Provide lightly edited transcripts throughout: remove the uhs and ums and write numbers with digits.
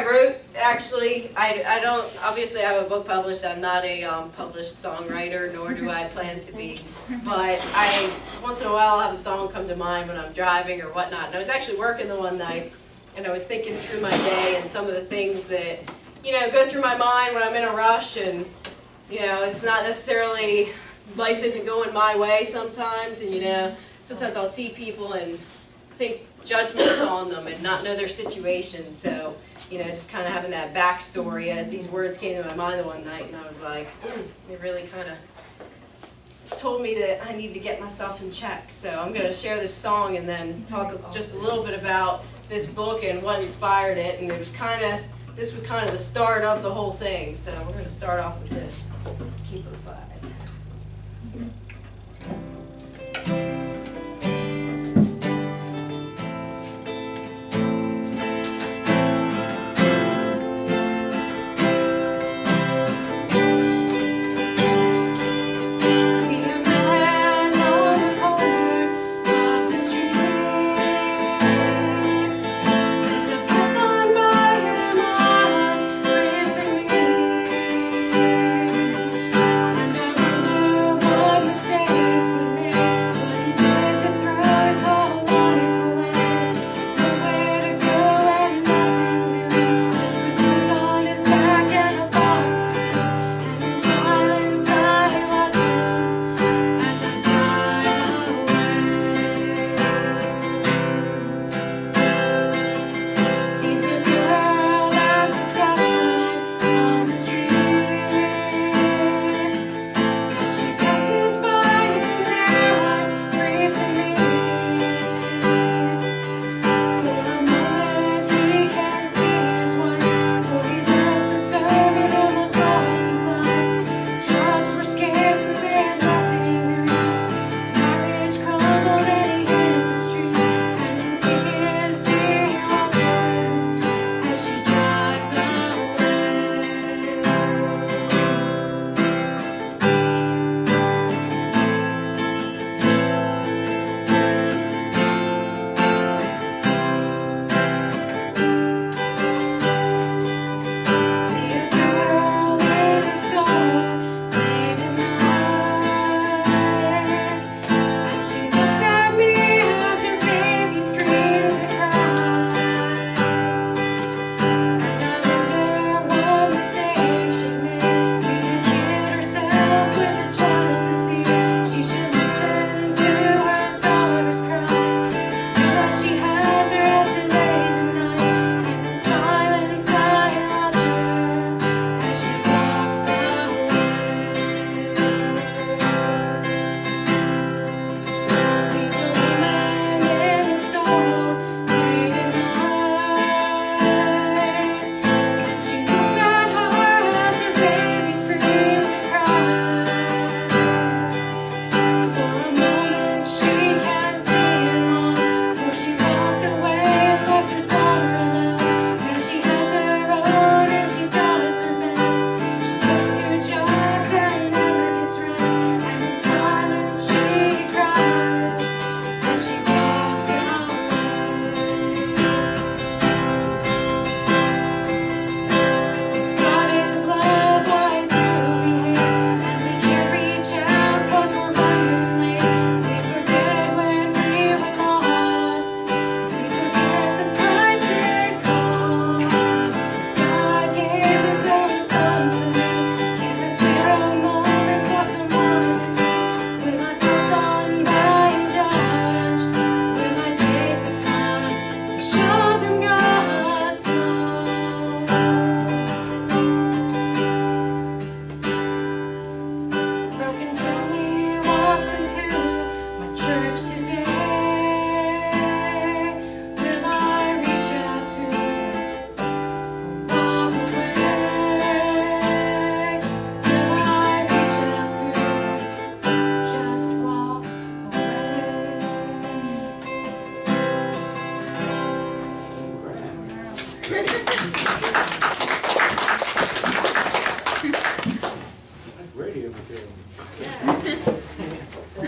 wrote, actually, I don't, obviously I have a book published. I'm not a published songwriter, nor do I plan to be. But once in a while, I'll have a song come to mind when I'm driving or whatnot. And I was actually working the one night, and I was thinking through my day and some of the things that, go through my mind when I'm in a rush. And, it's not necessarily, life isn't going my way sometimes. And, sometimes I'll see people and think judgments on them and not know their situation. So, just kind of having that backstory. These words came to my mind the one night, and I was like, it really kind of told me that I need to get myself in check. So I'm going to share this song and then talk just a little bit about this book and what inspired it. And this was kind of the start of the whole thing. So we're going to start off with this. Keep it 5. Radio material. Yes. So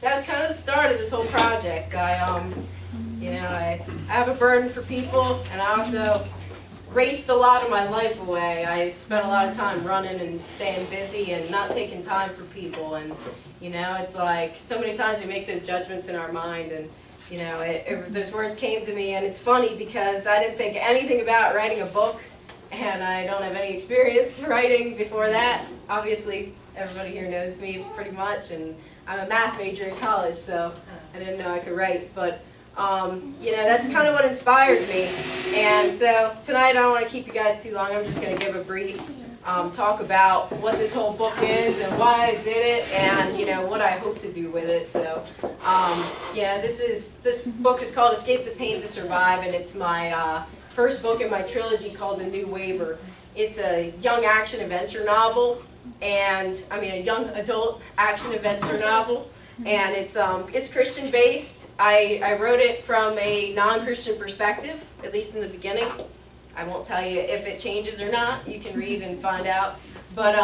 that was kind of the start of this whole project. I have a burden for people, and I also raced a lot of my life away. I spent a lot of time running and staying busy and not taking time for people. And, you know, it's like so many times we make those judgments in our mind, and, you know, those words came to me. And it's funny because I didn't think anything about writing a book, and I don't have any experience writing before that. Obviously, everybody here knows me pretty much, and I'm a math major in college, so I didn't know I could write. But you know, that's kind of what inspired me. And so tonight I don't want to keep you guys too long. I'm just going to give a brief talk about what this whole book is and why I did it, and, you know, what I hope to do with it. So yeah, this book is called Escape the Pain to Survive, and it's my first book in my trilogy called The New Waiver. It's a young action adventure novel, and I mean a young adult action adventure novel. And it's Christian based. I wrote it from a non-Christian perspective, at least in the beginning. I won't tell you if it changes or not. You can read and find out. But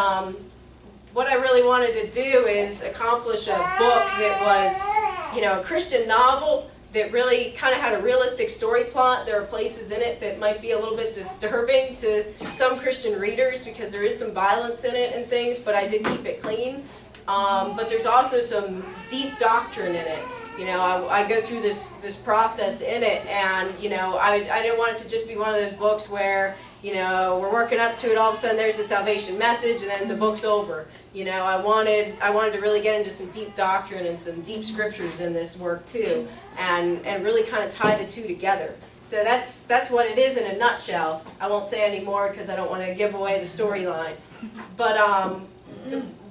what I really wanted to do is accomplish a book that was, you know, a Christian novel that really kind of had a realistic story plot. There are places in it that might be a little bit disturbing to some Christian readers because there is some violence in it and things, but I did keep it clean. But there's also some deep doctrine in it. You know, I go through this process in it, and, you know, I didn't want it to just be one of those books where, you know, we're working up to it, all of a sudden there's a salvation message, and then the book's over. You know, I wanted to really get into some deep doctrine and some deep scriptures in this work too, and really kind of tie the two together. So that's what it is in a nutshell. I won't say any more because I don't want to give away the storyline. But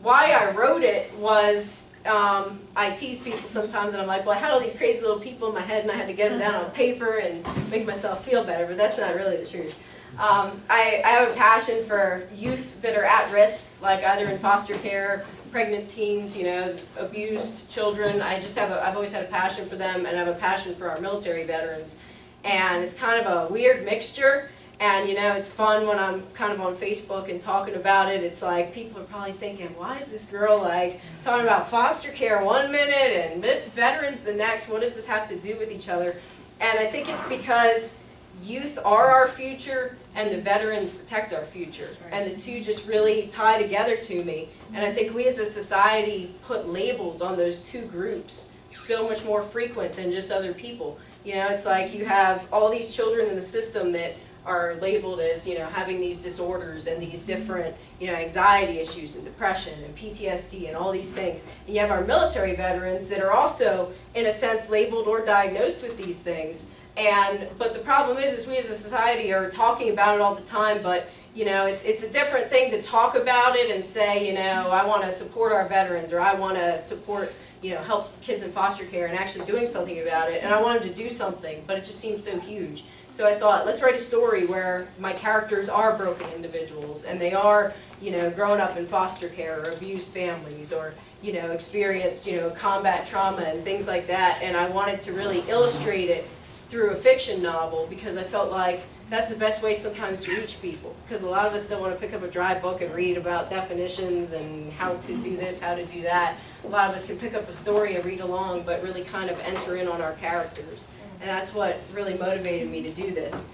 why I wrote it was, I tease people sometimes, and I'm like, well, I had all these crazy little people in my head, and I had to get them down on paper and make myself feel better, but that's not really the truth. I have a passion for youth that are at risk, like either in foster care, pregnant teens, you know, abused children. I've always had a passion for them, and I have a passion for our military veterans. And it's kind of a weird mixture. And, you know, it's fun when I'm kind of on Facebook and talking about it. It's like people are probably thinking, why is this girl like talking about foster care one minute and veterans the next? What does this have to do with each other? And I think it's because youth are our future and the veterans protect our future. And the two just really tie together to me. And I think we as a society put labels on those two groups so much more frequent than just other people. You know, it's like you have all these children in the system that are labeled as, you know, having these disorders and these different, you know, anxiety issues and depression and PTSD and all these things. And you have our military veterans that are also, in a sense, labeled or diagnosed with these things. But the problem is we as a society are talking about it all the time, but, you know, it's a different thing to talk about it and say, you know, I want to support our veterans, or I want to support, you know, help kids in foster care, and actually doing something about it. And I wanted to do something, but it just seemed so huge. So I thought, let's write a story where my characters are broken individuals, and they are, you know, growing up in foster care or abused families, or, you know, experienced, you know, combat trauma and things like that. And I wanted to really illustrate it through a fiction novel because I felt like that's the best way sometimes to reach people. Because a lot of us don't want to pick up a dry book and read about definitions and how to do this, how to do that. A lot of us can pick up a story and read along, but really kind of enter in on our characters. And that's what really motivated me to do this.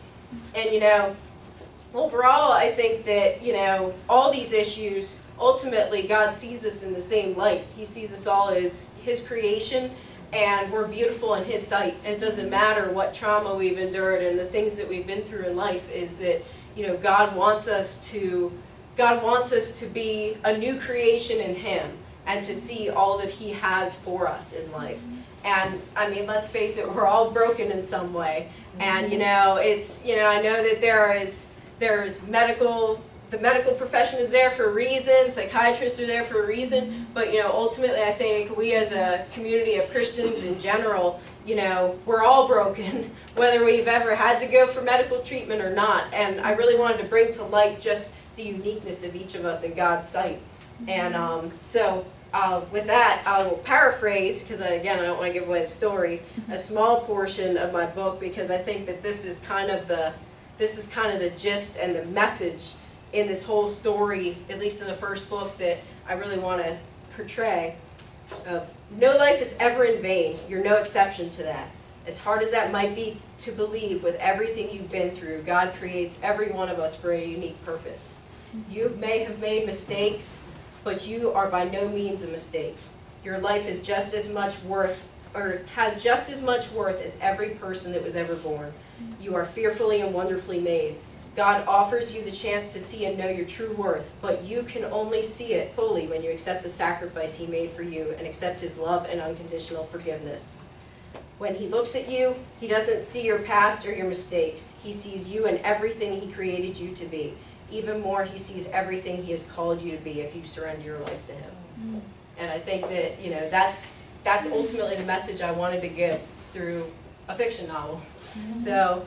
And, you know, overall, I think that, you know, all these issues, ultimately, God sees us in the same light. He sees us all as His creation, and we're beautiful in His sight. And it doesn't matter what trauma we've endured and the things that we've been through in life, is that, you know, God wants us to be a new creation in Him and to see all that He has for us in life. And, I mean, let's face it, we're all broken in some way. And, you know, it's, you know, I know that there's the medical profession is there for a reason, psychiatrists are there for a reason, but, you know, ultimately I think we as a community of Christians in general, you know, we're all broken, whether we've ever had to go for medical treatment or not. And I really wanted to bring to light just the uniqueness of each of us in God's sight. And with that, I will paraphrase, because again, I don't want to give away the story, a small portion of my book, because I think that this is kind of the gist and the message in this whole story, at least in the first book, that I really want to portray. Of no life is ever in vain. You're no exception to that. As hard as that might be to believe, with everything you've been through, God creates every one of us for a unique purpose. You may have made mistakes, but you are by no means a mistake. Your life is just as much worth, or has just as much worth as every person that was ever born. You are fearfully and wonderfully made. God offers you the chance to see and know your true worth, but you can only see it fully when you accept the sacrifice He made for you and accept His love and unconditional forgiveness. When He looks at you, He doesn't see your past or your mistakes. He sees you and everything He created you to be. Even more, He sees everything He has called you to be if you surrender your life to Him. And I think that, that's ultimately the message I wanted to give through a fiction novel. So,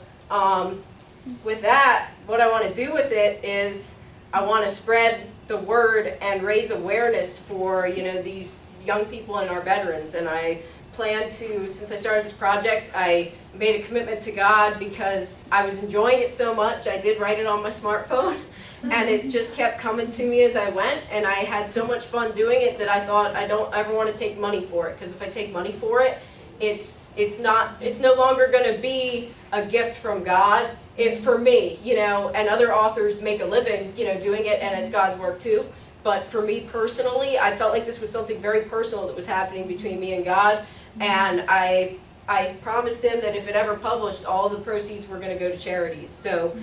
with that, what I want to do with it is I want to spread the word and raise awareness for, these young people and our veterans. And I plan to, since I started this project, I made a commitment to God because I was enjoying it so much. I did write it on my smartphone, and it just kept coming to me as I went, and I had so much fun doing it that I thought I don't ever want to take money for it, because if I take money for it, it's no longer going to be a gift from God. For me, and other authors make a living, doing it, and it's God's work too. But for me personally, I felt like this was something very personal that was happening between me and God, and I promised Him that if it ever published, all the proceeds were going to go to charities. So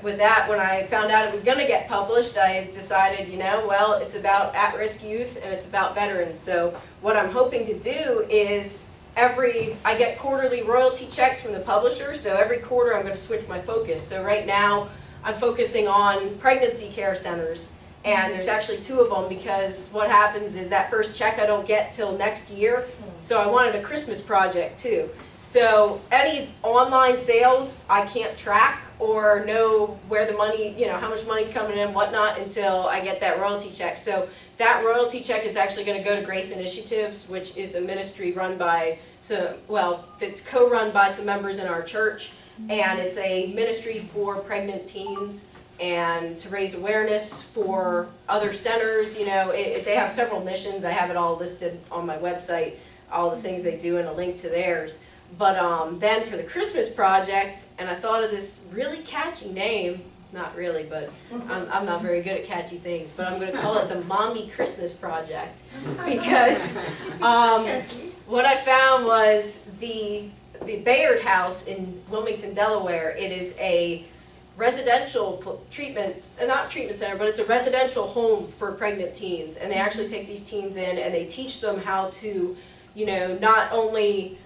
with that, when I found out it was going to get published, I decided, well, it's about at-risk youth and it's about veterans. So what I'm hoping to do is I get quarterly royalty checks from the publisher, so every quarter I'm going to switch my focus. So right now I'm focusing on pregnancy care centers, and there's actually 2 of them, because what happens is that first check I don't get till next year, so I wanted a Christmas project too. So any online sales I can't track or know where the money, how much money's coming in and whatnot until I get that royalty check. So that royalty check is actually going to go to Grace Initiatives, which is a ministry run by it's co-run by some members in our church, and it's a ministry for pregnant teens and to raise awareness for other centers. They have several missions. I have it all listed on my website, all the things they do, and a link to theirs. But then for the Christmas project, and I thought of this really catchy name. Not really, but I'm not very good at catchy things, but I'm going to call it the Mommy Christmas Project, because what I found was the Bayard House in Wilmington, Delaware. It is a residential not treatment center, but it's a residential home for pregnant teens, and they actually take these teens in and they teach them how to, not only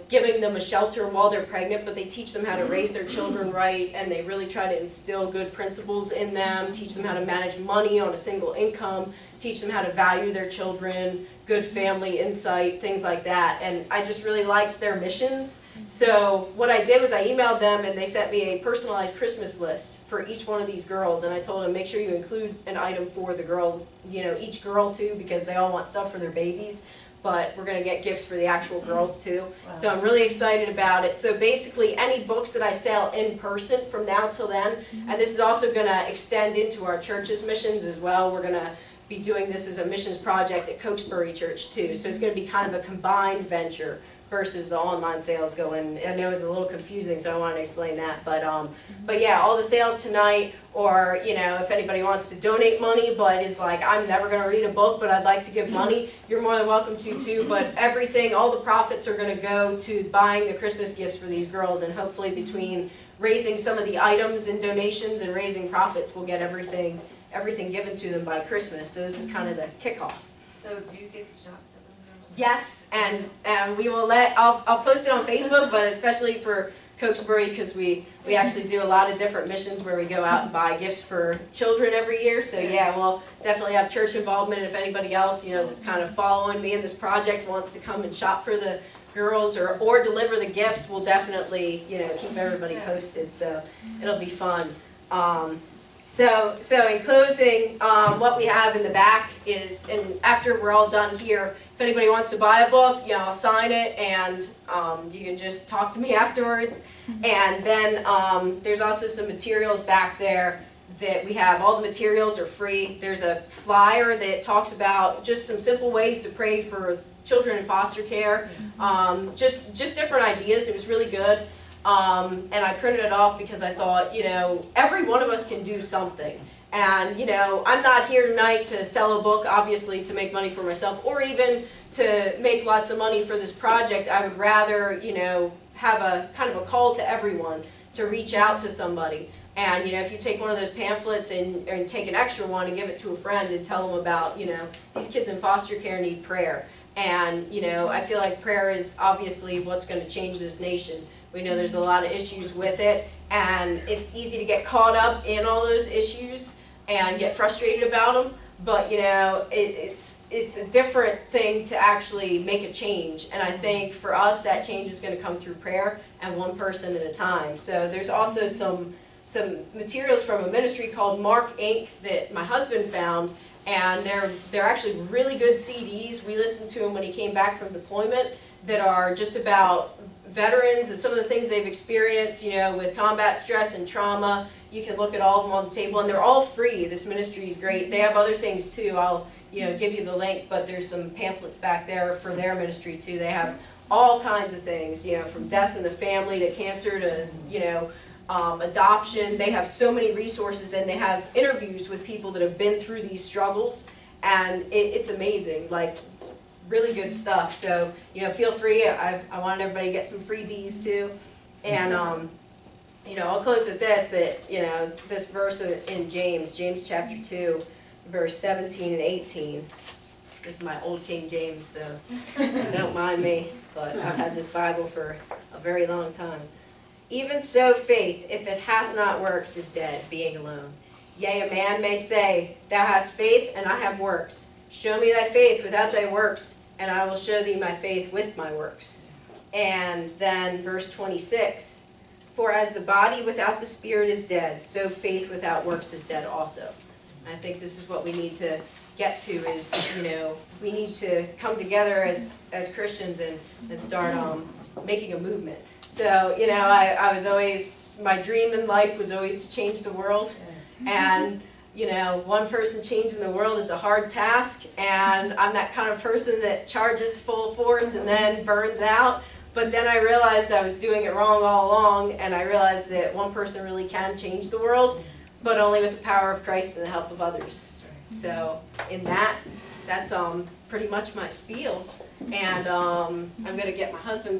giving them a shelter while they're pregnant, but they teach them how to raise their children right, and they really try to instill good principles in them, teach them how to manage money on a single income, teach them how to value their children, good family insight, things like that. And I just really liked their missions. So what I did was I emailed them, and they sent me a personalized Christmas list for each one of these girls, and I told them, make sure you include an item for the girl, each girl too, because they all want stuff for their babies. But we're going to get gifts for the actual girls too. Wow. So I'm really excited about it. So basically any books that I sell in person from now till then, and this is also going to extend into our church's missions as well. We're going to be doing this as a missions project at Cokesbury Church too. So it's going to be kind of a combined venture versus the online sales going. I know it's a little confusing, so I wanted to explain that. But yeah, all the sales tonight, or if anybody wants to donate money but is like, I'm never going to read a book but I'd like to give money, you're more than welcome to too. But everything, all the profits are going to go to buying the Christmas gifts for these girls, and hopefully between raising some of the items and donations and raising profits, we'll get everything given to them by Christmas. So this is kind of the kickoff. So do you get the shop? Yes, and we will I'll post it on Facebook, but especially for Cokesbury, because we actually do a lot of different missions where we go out and buy gifts for children every year. So yeah, we'll definitely have church involvement. If anybody else, that's kind of following me in this project wants to come and shop for the girls or deliver the gifts, we'll definitely, keep everybody posted. So it'll be fun. So in closing, what we have in the back is, and after we're all done here, if anybody wants to buy a book, I'll sign it, and you can just talk to me afterwards. And then there's also some materials back there that we have. All the materials are free. There's a flyer that talks about just some simple ways to pray for children in foster care, just different ideas. It was really good. And I printed it off because I thought, you know, every one of us can do something. And, you know, I'm not here tonight to sell a book, obviously, to make money for myself, or even to make lots of money for this project. I would rather, you know, have a kind of a call to everyone to reach out to somebody. And, you know, if you take one of those pamphlets and take an extra one and give it to a friend and tell them about, you know, these kids in foster care need prayer. And, you know, I feel like prayer is obviously what's going to change this nation. We know there's a lot of issues with it, and it's easy to get caught up in all those issues and get frustrated about them. But, you know, it's a different thing to actually make a change. And I think for us, that change is going to come through prayer and one person at a time. So there's also some materials from a ministry called Mark Inc. that my husband found, and they're actually really good CDs. We listened to them when he came back from deployment, that are just about veterans and some of the things they've experienced, you know, with combat stress and trauma. You can look at all of them on the table, and they're all free. This ministry is great. They have other things too. I'll, you know, give you the link, but there's some pamphlets back there for their ministry too. They have all kinds of things, you know, from deaths in the family to cancer to, you know, adoption. They have so many resources, and they have interviews with people that have been through these struggles, and it's amazing. Like, really good stuff. So, you know, feel free. I want everybody to get some freebies too. And, you know, I'll close with this, that, you know, this verse in James chapter 2, verse 17 and 18. This is my old King James, so don't mind me, but I've had this Bible for a very long time. Even so faith, if it hath not works, is dead, being alone. Yea, a man may say, Thou hast faith, and I have works. Show me thy faith without thy works, and I will show thee my faith with my works. And then verse 26, For as the body without the spirit is dead, so faith without works is dead also. And I think this is what we need to get to is, you know, we need to come together as Christians and start making a movement. So, you know, I was always, my dream in life was always to change the world. And you know, one person changing the world is a hard task, and I'm that kind of person that charges full force and then burns out. But then I realized I was doing it wrong all along, and I realized that one person really can change the world, but only with the power of Christ and the help of others. So in that's pretty much my spiel. And I'm going to get my husband